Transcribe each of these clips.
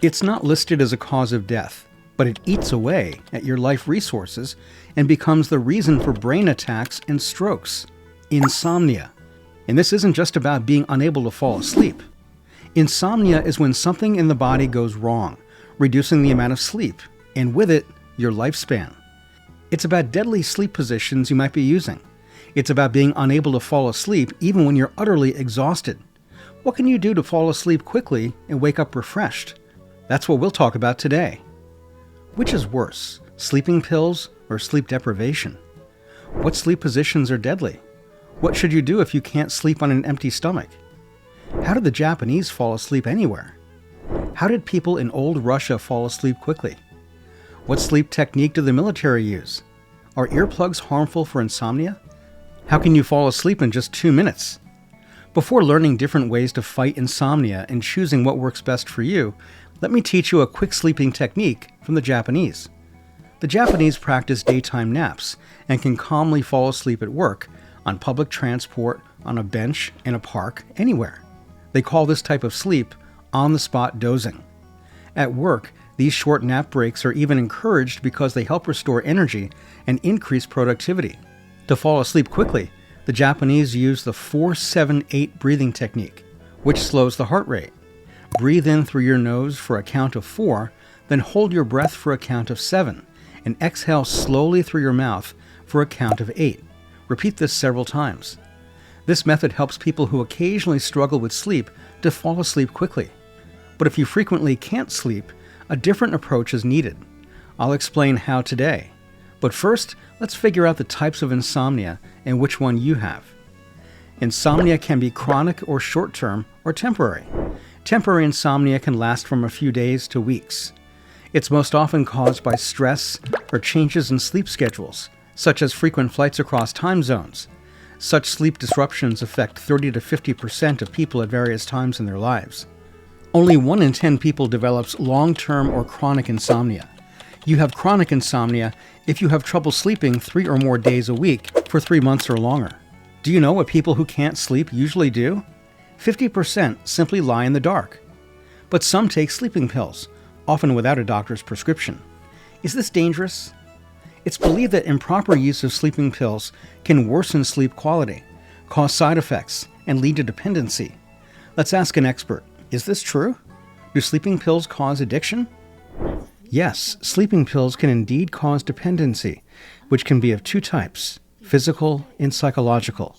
It's not listed as a cause of death, but it eats away at your life resources and becomes the reason for brain attacks and strokes. Insomnia. And this isn't just about being unable to fall asleep. Insomnia is when something in the body goes wrong, reducing the amount of sleep, and with it, your lifespan. It's about deadly sleep positions you might be using. It's about being unable to fall asleep even when you're utterly exhausted. What can you do to fall asleep quickly and wake up refreshed? That's what we'll talk about today. Which is worse, sleeping pills or sleep deprivation? What sleep positions are deadly? What should you do if you can't sleep on an empty stomach? How did the Japanese fall asleep anywhere? How did people in old Russia fall asleep quickly? What sleep technique do the military use? Are earplugs harmful for insomnia? How can you fall asleep in just 2 minutes? Before learning different ways to fight insomnia and choosing what works best for you, let me teach you a quick sleeping technique from the Japanese. The Japanese practice daytime naps and can calmly fall asleep at work, on public transport, on a bench, in a park, anywhere. They call this type of sleep on-the-spot dozing. At work, these short nap breaks are even encouraged because they help restore energy and increase productivity. To fall asleep quickly, the Japanese use the 4-7-8 breathing technique, which slows the heart rate. Breathe in through your nose for a count of 4, then hold your breath for a count of 7, and exhale slowly through your mouth for a count of 8. Repeat this several times. This method helps people who occasionally struggle with sleep to fall asleep quickly. But if you frequently can't sleep, a different approach is needed. I'll explain how today. But first, let's figure out the types of insomnia and which one you have. Insomnia can be chronic or short-term or temporary. Temporary insomnia can last from a few days to weeks. It's most often caused by stress or changes in sleep schedules, such as frequent flights across time zones. Such sleep disruptions affect 30 to 50% of people at various times in their lives. Only 1 in 10 people develops long-term or chronic insomnia. You have chronic insomnia if you have trouble sleeping 3 or more days a week for 3 months or longer. Do you know what people who can't sleep usually do? 50% simply lie in the dark. But some take sleeping pills, often without a doctor's prescription. Is this dangerous? It's believed that improper use of sleeping pills can worsen sleep quality, cause side effects, and lead to dependency. Let's ask an expert. Is this true? Do sleeping pills cause addiction? Yes, sleeping pills can indeed cause dependency, which can be of 2 types, physical and psychological.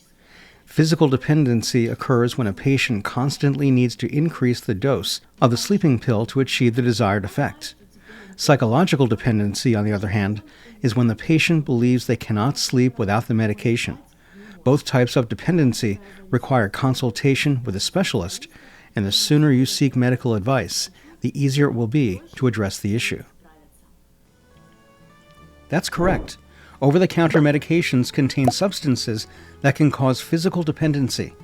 Physical dependency occurs when a patient constantly needs to increase the dose of the sleeping pill to achieve the desired effect. Psychological dependency, on the other hand, is when the patient believes they cannot sleep without the medication. Both types of dependency require consultation with a specialist, and the sooner you seek medical advice, the easier it will be to address the issue. That's correct. Over-the-counter medications contain substances that can cause physical dependency.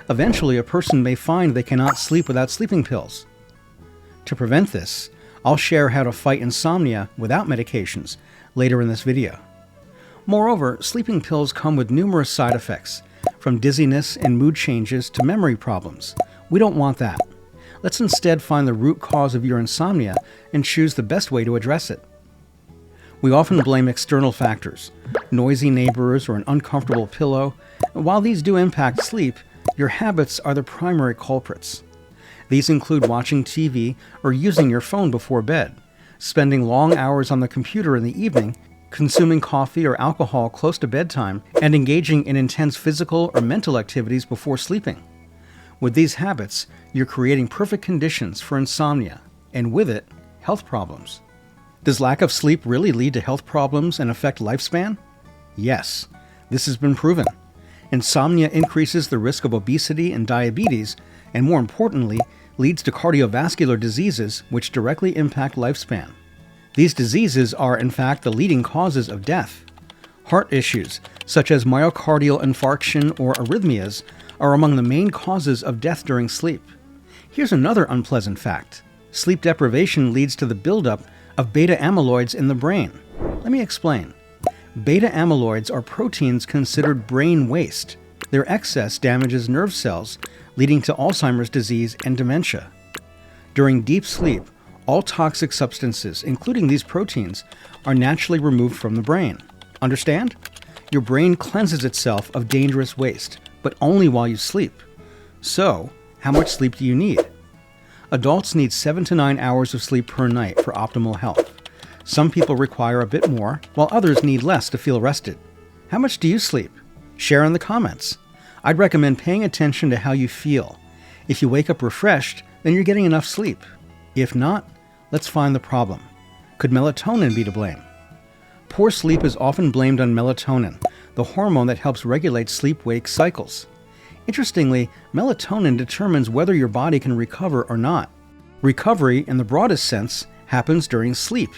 Eventually, a person may find they cannot sleep without sleeping pills. To prevent this, I'll share how to fight insomnia without medications later in this video. Moreover, sleeping pills come with numerous side effects, from dizziness and mood changes to memory problems. We don't want that. Let's instead find the root cause of your insomnia and choose the best way to address it. We often blame external factors, noisy neighbors or an uncomfortable pillow. While these do impact sleep, your habits are the primary culprits. These include watching TV or using your phone before bed, spending long hours on the computer in the evening, consuming coffee or alcohol close to bedtime, and engaging in intense physical or mental activities before sleeping. With these habits, you're creating perfect conditions for insomnia, and with it, health problems. Does lack of sleep really lead to health problems and affect lifespan? Yes, this has been proven. Insomnia increases the risk of obesity and diabetes, and more importantly, leads to cardiovascular diseases which directly impact lifespan. These diseases are, in fact, the leading causes of death. Heart issues, such as myocardial infarction or arrhythmias, are among the main causes of death during sleep. Here's another unpleasant fact. Sleep deprivation leads to the buildup of beta amyloids in the brain. Let me explain. Beta amyloids are proteins considered brain waste. Their excess damages nerve cells, leading to Alzheimer's disease and dementia. During deep sleep, All toxic substances, including these proteins, are naturally removed from the brain. Understand? Your brain cleanses itself of dangerous waste, but only while you sleep. So, how much sleep do you need? Adults need 7 to 9 hours of sleep per night for optimal health. Some people require a bit more, while others need less to feel rested. How much do you sleep? Share in the comments. I'd recommend paying attention to how you feel. If you wake up refreshed, then you're getting enough sleep. If not, let's find the problem. Could melatonin be to blame? Poor sleep is often blamed on melatonin, the hormone that helps regulate sleep-wake cycles. Interestingly, melatonin determines whether your body can recover or not. Recovery, in the broadest sense, happens during sleep.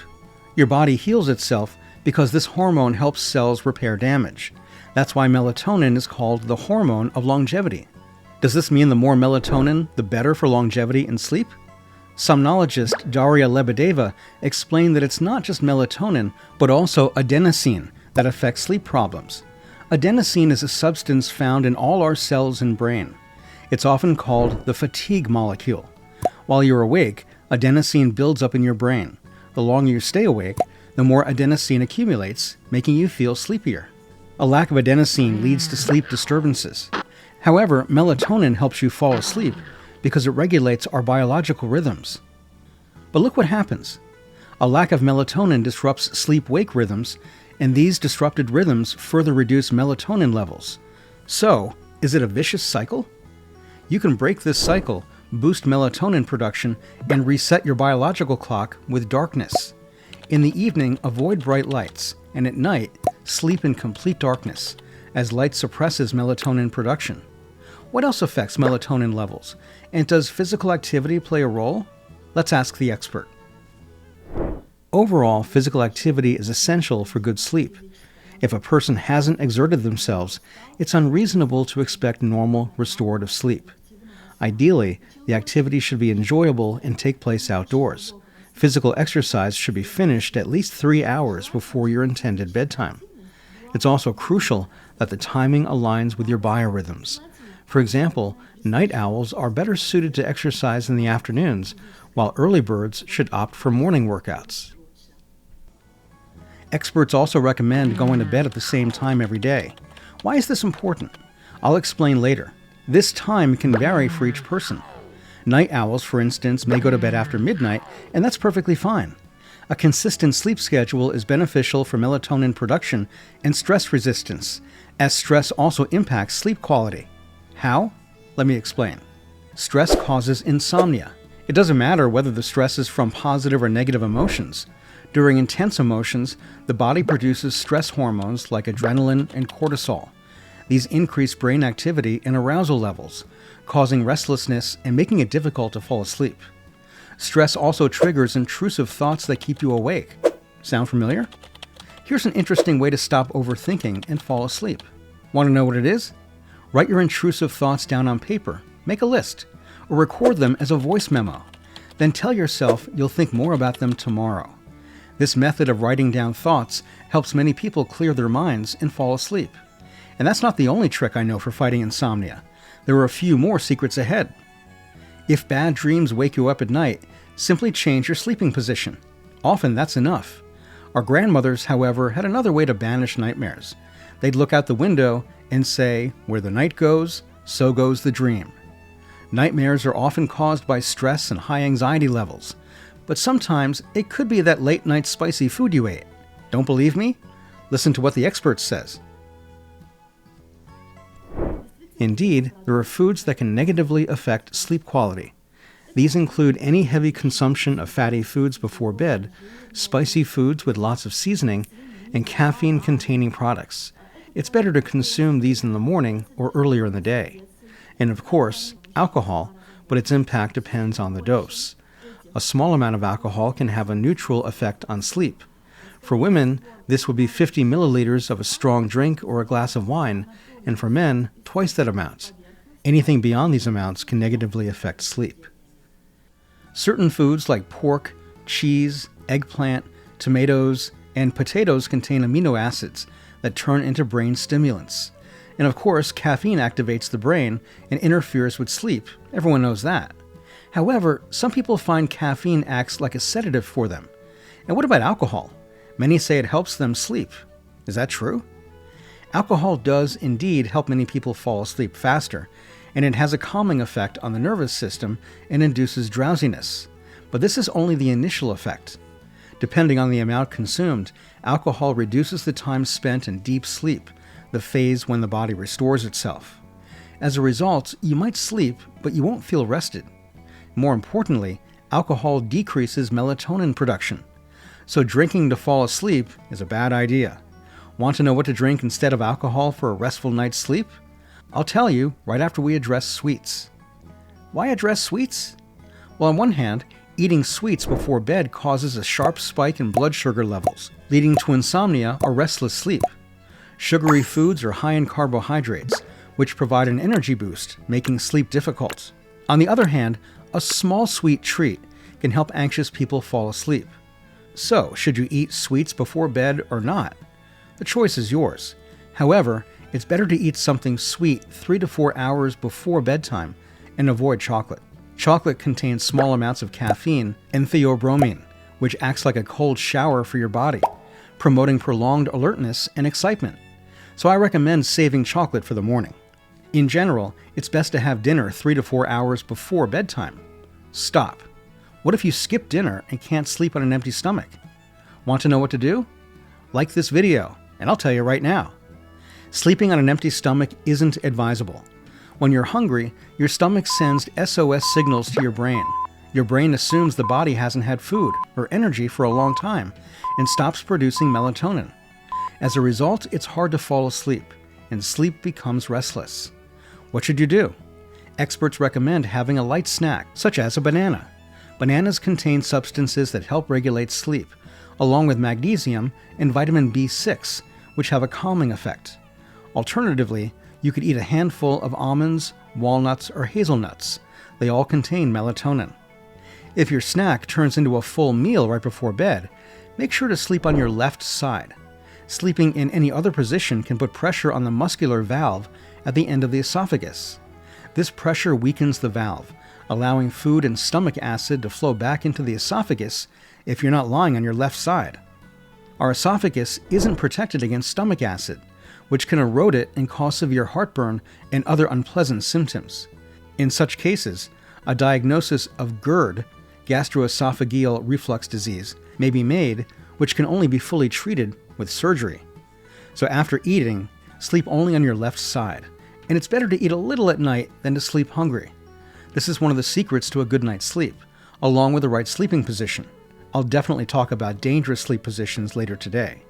Your body heals itself because this hormone helps cells repair damage. That's why melatonin is called the hormone of longevity. Does this mean the more melatonin, the better for longevity and sleep? Somnologist Daria Lebedeva explained that it's not just melatonin, but also adenosine that affects sleep problems. Adenosine is a substance found in all our cells and brain. It's often called the fatigue molecule. While you're awake, adenosine builds up in your brain. The longer you stay awake, the more adenosine accumulates, making you feel sleepier. A lack of adenosine leads to sleep disturbances. However, melatonin helps you fall asleep because it regulates our biological rhythms. But look what happens. A lack of melatonin disrupts sleep-wake rhythms, and these disrupted rhythms further reduce melatonin levels. So, is it a vicious cycle? You can break this cycle, boost melatonin production, and reset your biological clock with darkness. In the evening, avoid bright lights, and at night, sleep in complete darkness, as light suppresses melatonin production. What else affects melatonin levels? And does physical activity play a role? Let's ask the expert. Overall, physical activity is essential for good sleep. If a person hasn't exerted themselves, it's unreasonable to expect normal, restorative sleep. Ideally, the activity should be enjoyable and take place outdoors. Physical exercise should be finished at least 3 hours before your intended bedtime. It's also crucial that the timing aligns with your biorhythms. For example, night owls are better suited to exercise in the afternoons, while early birds should opt for morning workouts. Experts also recommend going to bed at the same time every day. Why is this important? I'll explain later. This time can vary for each person. Night owls, for instance, may go to bed after midnight, and that's perfectly fine. A consistent sleep schedule is beneficial for melatonin production and stress resistance, as stress also impacts sleep quality. How? Let me explain. Stress causes insomnia. It doesn't matter whether the stress is from positive or negative emotions. During intense emotions, the body produces stress hormones like adrenaline and cortisol. These increase brain activity and arousal levels, causing restlessness and making it difficult to fall asleep. Stress also triggers intrusive thoughts that keep you awake. Sound familiar? Here's an interesting way to stop overthinking and fall asleep. Want to know what it is? Write your intrusive thoughts down on paper, make a list, or record them as a voice memo. Then tell yourself you'll think more about them tomorrow. This method of writing down thoughts helps many people clear their minds and fall asleep. And that's not the only trick I know for fighting insomnia. There are a few more secrets ahead. If bad dreams wake you up at night, simply change your sleeping position. Often that's enough. Our grandmothers, however, had another way to banish nightmares. They'd look out the window and say, "Where the night goes, so goes the dream." Nightmares are often caused by stress and high anxiety levels, but sometimes it could be that late night spicy food you ate. Don't believe me? Listen to what the expert says. Indeed, there are foods that can negatively affect sleep quality. These include any heavy consumption of fatty foods before bed, spicy foods with lots of seasoning, and caffeine-containing products. It's better to consume these in the morning or earlier in the day. And of course, alcohol, but its impact depends on the dose. A small amount of alcohol can have a neutral effect on sleep. For women, this would be 50 milliliters of a strong drink or a glass of wine, and for men, twice that amount. Anything beyond these amounts can negatively affect sleep. Certain foods like pork, cheese, eggplant, tomatoes, and potatoes contain amino acids that turn into brain stimulants. And of course, caffeine activates the brain and interferes with sleep. Everyone knows that. However, some people find caffeine acts like a sedative for them. And what about alcohol? Many say it helps them sleep. Is that true? Alcohol does indeed help many people fall asleep faster, and it has a calming effect on the nervous system and induces drowsiness. But this is only the initial effect. Depending on the amount consumed, alcohol reduces the time spent in deep sleep, the phase when the body restores itself. As a result, you might sleep, but you won't feel rested. More importantly, alcohol decreases melatonin production. So drinking to fall asleep is a bad idea. Want to know what to drink instead of alcohol for a restful night's sleep? I'll tell you right after we address sweets. Why address sweets? Well, on one hand, eating sweets before bed causes a sharp spike in blood sugar levels, leading to insomnia or restless sleep. Sugary foods are high in carbohydrates, which provide an energy boost, making sleep difficult. On the other hand, a small sweet treat can help anxious people fall asleep. So, should you eat sweets before bed or not? The choice is yours. However, it's better to eat something sweet 3 to 4 hours before bedtime and avoid chocolate. Chocolate contains small amounts of caffeine and theobromine, which acts like a cold shower for your body, promoting prolonged alertness and excitement. So I recommend saving chocolate for the morning. In general, it's best to have dinner 3 to 4 hours before bedtime. Stop. What if you skip dinner and can't sleep on an empty stomach? Want to know what to do? Like this video, and I'll tell you right now. Sleeping on an empty stomach isn't advisable. When you're hungry, your stomach sends SOS signals to your brain. Your brain assumes the body hasn't had food or energy for a long time and stops producing melatonin. As a result, it's hard to fall asleep, and sleep becomes restless. What should you do? Experts recommend having a light snack, such as a banana. Bananas contain substances that help regulate sleep, along with magnesium and vitamin B6, which have a calming effect. Alternatively, you could eat a handful of almonds, walnuts, or hazelnuts. They all contain melatonin. If your snack turns into a full meal right before bed, make sure to sleep on your left side. Sleeping in any other position can put pressure on the muscular valve at the end of the esophagus. This pressure weakens the valve, allowing food and stomach acid to flow back into the esophagus if you're not lying on your left side. Our esophagus isn't protected against stomach acid, which can erode it and cause severe heartburn and other unpleasant symptoms. In such cases, a diagnosis of GERD, gastroesophageal reflux disease, may be made, which can only be fully treated with surgery. So after eating, sleep only on your left side, and it's better to eat a little at night than to sleep hungry. This is one of the secrets to a good night's sleep, along with the right sleeping position. I'll definitely talk about dangerous sleep positions later today.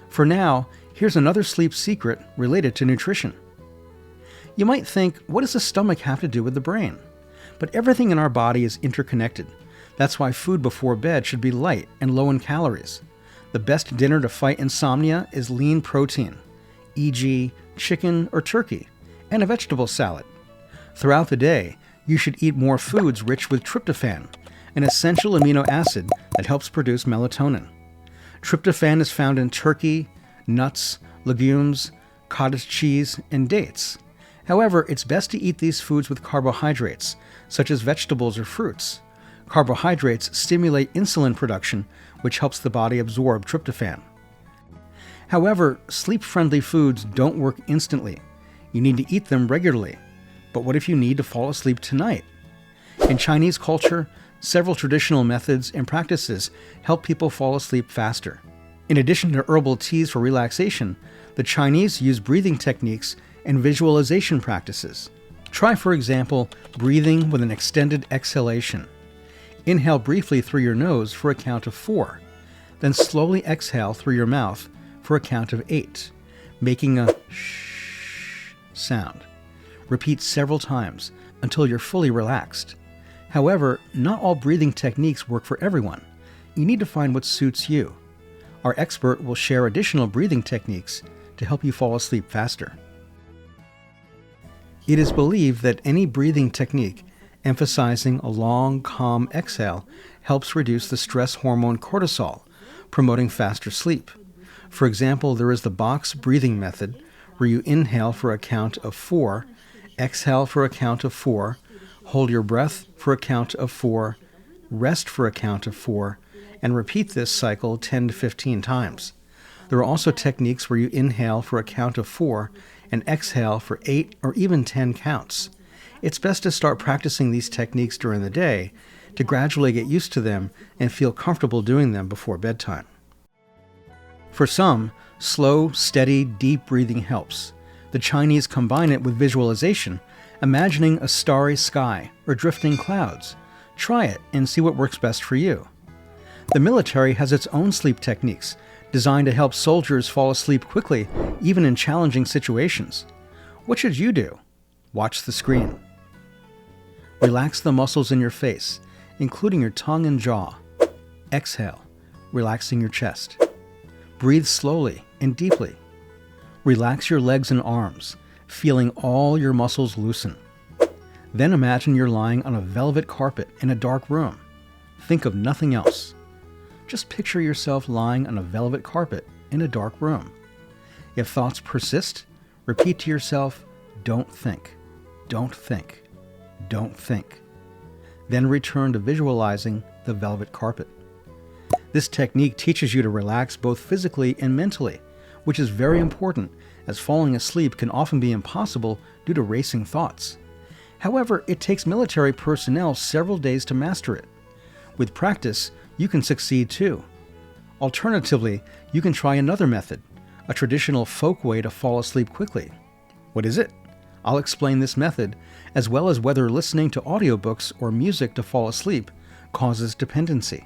For now, here's another sleep secret related to nutrition. You might think, what does the stomach have to do with the brain? But everything in our body is interconnected. That's why food before bed should be light and low in calories. The best dinner to fight insomnia is lean protein, e.g., chicken or turkey, and a vegetable salad. Throughout the day, you should eat more foods rich with tryptophan, an essential amino acid that helps produce melatonin. Tryptophan is found in turkey, nuts, legumes, cottage cheese, and dates. However, it's best to eat these foods with carbohydrates, such as vegetables or fruits. Carbohydrates stimulate insulin production, which helps the body absorb tryptophan. However, sleep-friendly foods don't work instantly. You need to eat them regularly. But what if you need to fall asleep tonight? In Chinese culture, several traditional methods and practices help people fall asleep faster. In addition to herbal teas for relaxation, the Chinese use breathing techniques and visualization practices. Try, for example, breathing with an extended exhalation. Inhale briefly through your nose for a count of 4, then slowly exhale through your mouth for a count of 8, making a shh sound. Repeat several times until you're fully relaxed. However, not all breathing techniques work for everyone. You need to find what suits you. Our expert will share additional breathing techniques to help you fall asleep faster. It is believed that any breathing technique emphasizing a long, calm exhale helps reduce the stress hormone cortisol, promoting faster sleep. For example, there is the box breathing method, where you inhale for a count of 4, exhale for a count of 4, Hold your breath for a count of 4, rest for a count of 4, and repeat this cycle 10 to 15 times. There are also techniques where you inhale for a count of 4 and exhale for 8 or even 10 counts. It's best to start practicing these techniques during the day to gradually get used to them and feel comfortable doing them before bedtime. For some, slow, steady, deep breathing helps. The Chinese combine it with visualization, imagining a starry sky or drifting clouds. Try it and see what works best for you. The military has its own sleep techniques designed to help soldiers fall asleep quickly, even in challenging situations. What should you do? Watch the screen. Relax the muscles in your face, including your tongue and jaw. Exhale, relaxing your chest. Breathe slowly and deeply. Relax your legs and arms, feeling all your muscles loosen. Then imagine you're lying on a velvet carpet in a dark room. Think of nothing else. Just picture yourself lying on a velvet carpet in a dark room. If thoughts persist, repeat to yourself, "Don't think, don't think, don't think." Then return to visualizing the velvet carpet. This technique teaches you to relax both physically and mentally, which is very important, as falling asleep can often be impossible due to racing thoughts. However, it takes military personnel several days to master it. With practice, you can succeed too. Alternatively, you can try another method, a traditional folk way to fall asleep quickly. What is it? I'll explain this method, as well as whether listening to audiobooks or music to fall asleep causes dependency.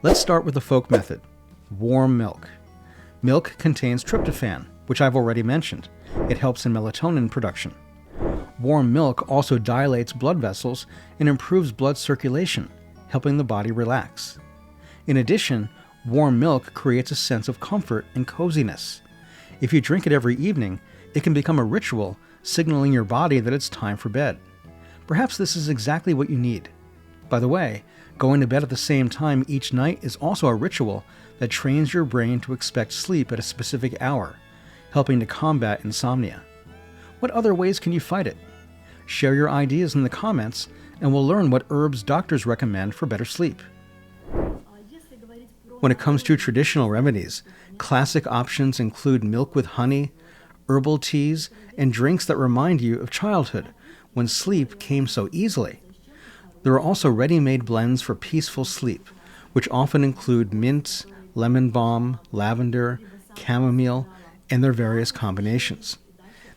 Let's start with the folk method, warm milk. Milk contains tryptophan, which I've already mentioned. It helps in melatonin production. Warm milk also dilates blood vessels and improves blood circulation, helping the body relax. In addition, warm milk creates a sense of comfort and coziness. If you drink it every evening, it can become a ritual, signaling your body that it's time for bed. Perhaps this is exactly what you need. By the way, going to bed at the same time each night is also a ritual that trains your brain to expect sleep at a specific hour, helping to combat insomnia. What other ways can you fight it? Share your ideas in the comments, and we'll learn what herbs doctors recommend for better sleep. When it comes to traditional remedies, classic options include milk with honey, herbal teas, and drinks that remind you of childhood, when sleep came so easily. There are also ready-made blends for peaceful sleep, which often include mint, lemon balm, lavender, chamomile, and their various combinations.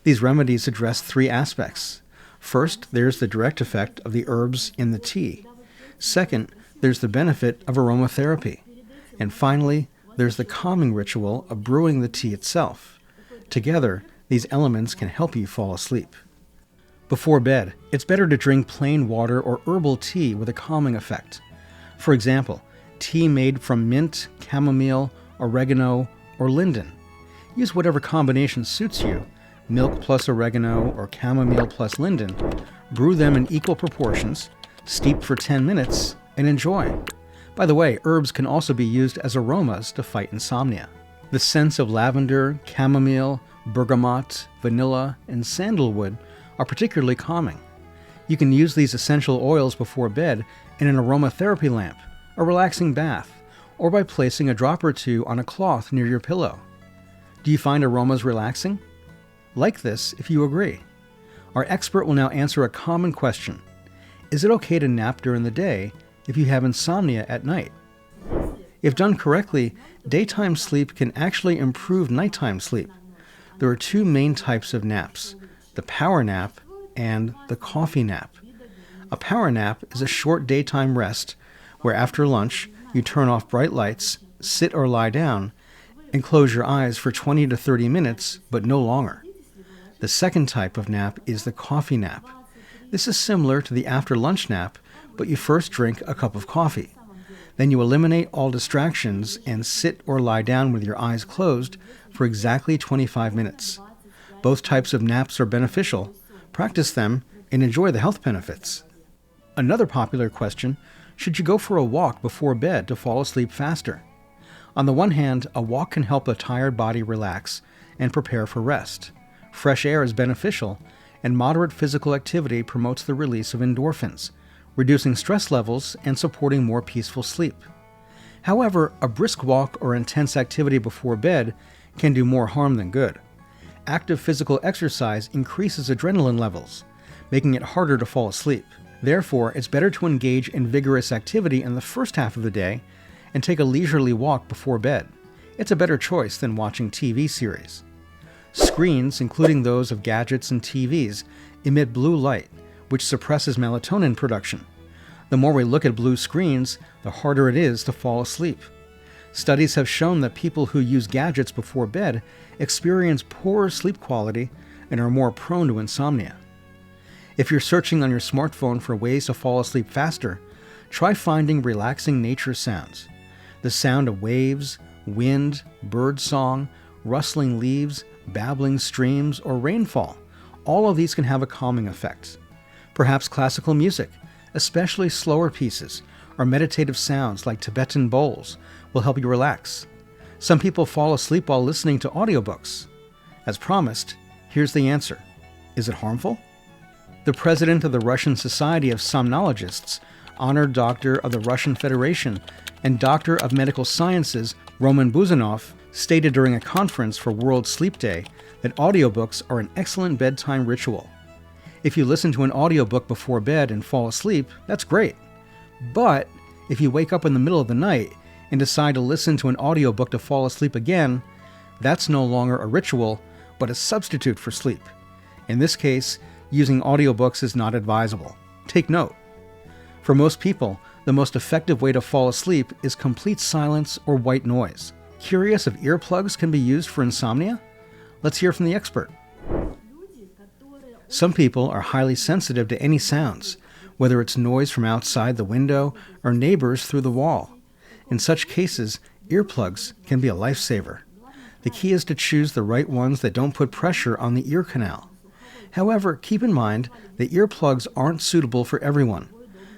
These remedies address 3 aspects. First, there's the direct effect of the herbs in the tea. Second, there's the benefit of aromatherapy. And finally, there's the calming ritual of brewing the tea itself. Together, these elements can help you fall asleep. Before bed, it's better to drink plain water or herbal tea with a calming effect. For example, tea made from mint, chamomile, oregano, or linden. Use whatever combination suits you, milk plus oregano or chamomile plus linden. Brew them in equal proportions, steep for 10 minutes, and enjoy. By the way, herbs can also be used as aromas to fight insomnia. The scents of lavender, chamomile, bergamot, vanilla, and sandalwood are particularly calming. You can use these essential oils before bed in an aromatherapy lamp, a relaxing bath, or by placing a drop or 2 on a cloth near your pillow. Do you find aromas relaxing? Like this if you agree. Our expert will now answer a common question. Is it okay to nap during the day if you have insomnia at night? If done correctly, daytime sleep can actually improve nighttime sleep. There are 2 main types of naps, the power nap and the coffee nap. A power nap is a short daytime rest where after lunch you turn off bright lights, sit or lie down, and close your eyes for 20 to 30 minutes, but no longer. The second type of nap is the coffee nap. This is similar to the after lunch nap, but you first drink a cup of coffee. Then you eliminate all distractions and sit or lie down with your eyes closed for exactly 25 minutes. Both types of naps are beneficial. Practice them and enjoy the health benefits. Another popular question, should you go for a walk before bed to fall asleep faster? On the one hand, a walk can help a tired body relax and prepare for rest. Fresh air is beneficial, and moderate physical activity promotes the release of endorphins, reducing stress levels and supporting more peaceful sleep. However, a brisk walk or intense activity before bed can do more harm than good. Active physical exercise increases adrenaline levels, making it harder to fall asleep. Therefore, it's better to engage in vigorous activity in the first half of the day and take a leisurely walk before bed. It's a better choice than watching TV series. Screens, including those of gadgets and TVs, emit blue light, which suppresses melatonin production. The more we look at blue screens, the harder it is to fall asleep. Studies have shown that people who use gadgets before bed experience poorer sleep quality and are more prone to insomnia. If you're searching on your smartphone for ways to fall asleep faster, try finding relaxing nature sounds. The sound of waves, wind, bird song, rustling leaves, babbling streams, or rainfall. All of these can have a calming effect. Perhaps classical music, especially slower pieces, or meditative sounds like Tibetan bowls, will help you relax. Some people fall asleep while listening to audiobooks. As promised, here's the answer. Is it harmful? The president of the Russian Society of Somnologists, honored doctor of the Russian Federation, and doctor of medical sciences, Roman Buzanov, stated during a conference for World Sleep Day that audiobooks are an excellent bedtime ritual. If you listen to an audiobook before bed and fall asleep, that's great. But if you wake up in the middle of the night and decide to listen to an audiobook to fall asleep again, that's no longer a ritual, but a substitute for sleep. In this case, using audiobooks is not advisable. Take note. For most people, the most effective way to fall asleep is complete silence or white noise. Curious if earplugs can be used for insomnia? Let's hear from the expert. Some people are highly sensitive to any sounds, whether it's noise from outside the window or neighbors through the wall. In such cases, earplugs can be a lifesaver. The key is to choose the right ones that don't put pressure on the ear canal. However, keep in mind that earplugs aren't suitable for everyone.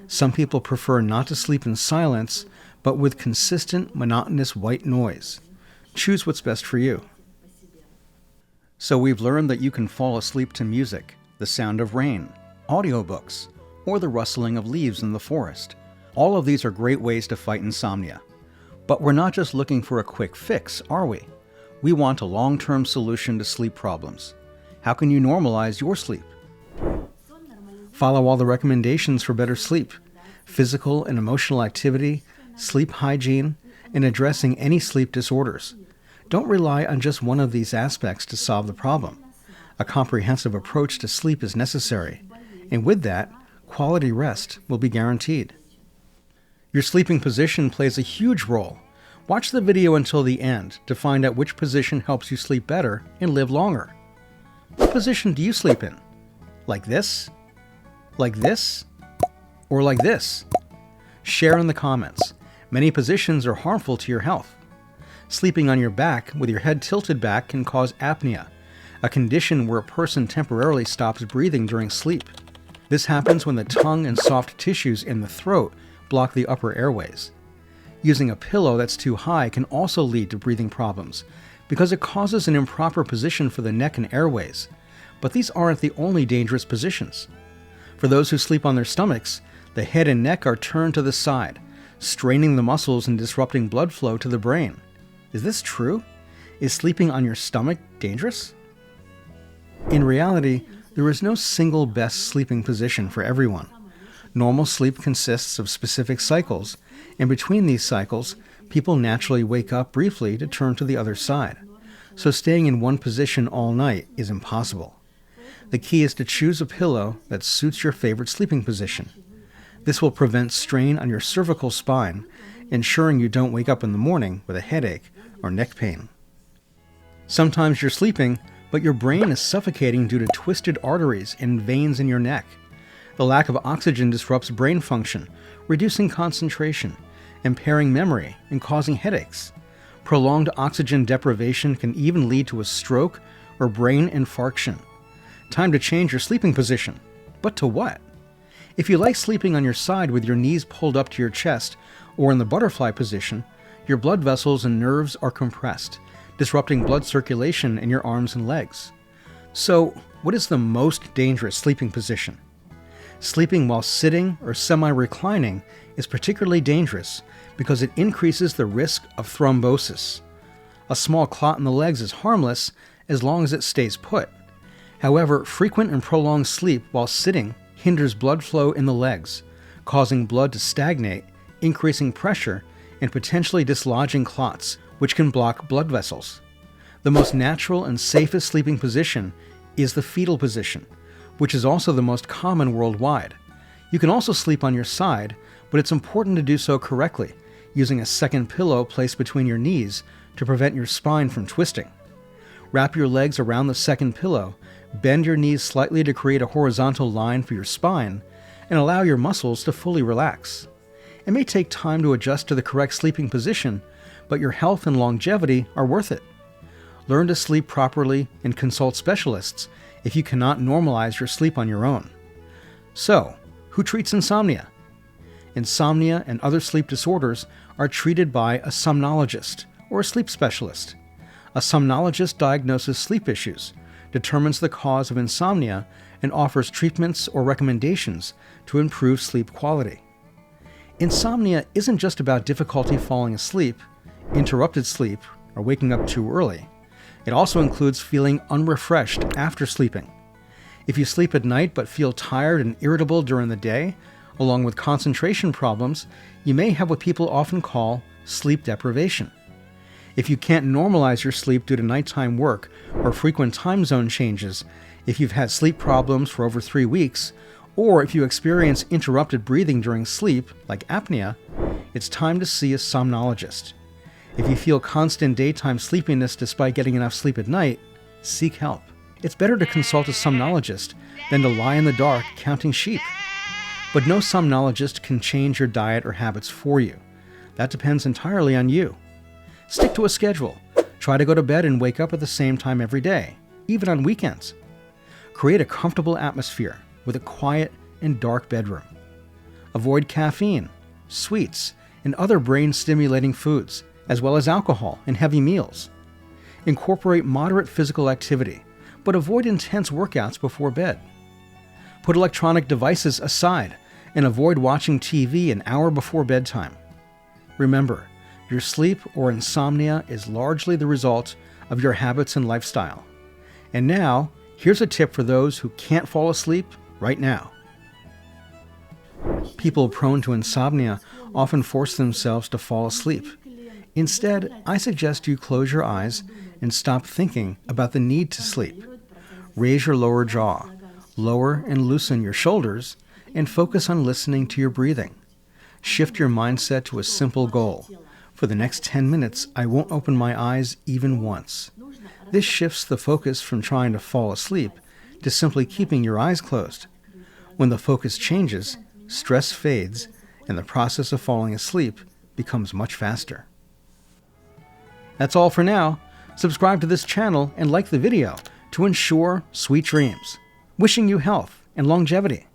Some people prefer not to sleep in silence, but with consistent, monotonous white noise. Choose what's best for you. So we've learned that you can fall asleep to music, the sound of rain, audiobooks, or the rustling of leaves in the forest. All of these are great ways to fight insomnia. But we're not just looking for a quick fix, are we? We want a long-term solution to sleep problems. How can you normalize your sleep? Follow all the recommendations for better sleep, physical and emotional activity, sleep hygiene, and addressing any sleep disorders. Don't rely on just one of these aspects to solve the problem. A comprehensive approach to sleep is necessary, and with that, quality rest will be guaranteed. Your sleeping position plays a huge role. Watch the video until the end to find out which position helps you sleep better and live longer. What position do you sleep in? Like this? Like this? Or like this? Share in the comments. Many positions are harmful to your health. Sleeping on your back with your head tilted back can cause apnea, a condition where a person temporarily stops breathing during sleep. This happens when the tongue and soft tissues in the throat block the upper airways. Using a pillow that's too high can also lead to breathing problems because it causes an improper position for the neck and airways. But these aren't the only dangerous positions. For those who sleep on their stomachs, the head and neck are turned to the side, straining the muscles and disrupting blood flow to the brain. Is this true? Is sleeping on your stomach dangerous? In reality, there is no single best sleeping position for everyone. Normal sleep consists of specific cycles, and between these cycles, people naturally wake up briefly to turn to the other side. So staying in one position all night is impossible. The key is to choose a pillow that suits your favorite sleeping position. This will prevent strain on your cervical spine, ensuring you don't wake up in the morning with a headache or neck pain. Sometimes you're sleeping, but your brain is suffocating due to twisted arteries and veins in your neck. The lack of oxygen disrupts brain function, reducing concentration, impairing memory, and causing headaches. Prolonged oxygen deprivation can even lead to a stroke or brain infarction. Time to change your sleeping position. But to what? If you like sleeping on your side with your knees pulled up to your chest or in the butterfly position, your blood vessels and nerves are compressed, disrupting blood circulation in your arms and legs. So, what is the most dangerous sleeping position? Sleeping while sitting or semi-reclining is particularly dangerous because it increases the risk of thrombosis. A small clot in the legs is harmless as long as it stays put. However, frequent and prolonged sleep while sitting hinders blood flow in the legs, causing blood to stagnate, increasing pressure, and potentially dislodging clots, which can block blood vessels. The most natural and safest sleeping position is the fetal position, which is also the most common worldwide. You can also sleep on your side, but it's important to do so correctly, using a second pillow placed between your knees to prevent your spine from twisting. Wrap your legs around the second pillow, bend your knees slightly to create a horizontal line for your spine, and allow your muscles to fully relax. It may take time to adjust to the correct sleeping position, but your health and longevity are worth it. Learn to sleep properly and consult specialists if you cannot normalize your sleep on your own. So, who treats insomnia? Insomnia and other sleep disorders are treated by a somnologist or a sleep specialist. A somnologist diagnoses sleep issues, determines the cause of insomnia, and offers treatments or recommendations to improve sleep quality. Insomnia isn't just about difficulty falling asleep, interrupted sleep, or waking up too early. It also includes feeling unrefreshed after sleeping. If you sleep at night but feel tired and irritable during the day, along with concentration problems, you may have what people often call sleep deprivation. If you can't normalize your sleep due to nighttime work or frequent time zone changes, if you've had sleep problems for over 3 weeks, or if you experience interrupted breathing during sleep, like apnea, it's time to see a somnologist. If you feel constant daytime sleepiness despite getting enough sleep at night, seek help. It's better to consult a somnologist than to lie in the dark counting sheep. But no somnologist can change your diet or habits for you. That depends entirely on you. Stick to a schedule. Try to go to bed and wake up at the same time every day, even on weekends. Create a comfortable atmosphere with a quiet and dark bedroom. Avoid caffeine, sweets, and other brain-stimulating foods, as well as alcohol and heavy meals. Incorporate moderate physical activity, but avoid intense workouts before bed. Put electronic devices aside and avoid watching TV an hour before bedtime. Remember, your sleep or insomnia is largely the result of your habits and lifestyle. And now, here's a tip for those who can't fall asleep right now. People prone to insomnia often force themselves to fall asleep. Instead, I suggest you close your eyes and stop thinking about the need to sleep. Raise your lower jaw, lower and loosen your shoulders, and focus on listening to your breathing. Shift your mindset to a simple goal. For the next 10 minutes, I won't open my eyes even once. This shifts the focus from trying to fall asleep to simply keeping your eyes closed. When the focus changes, stress fades, and the process of falling asleep becomes much faster. That's all for now. Subscribe to this channel and like the video to ensure sweet dreams. Wishing you health and longevity.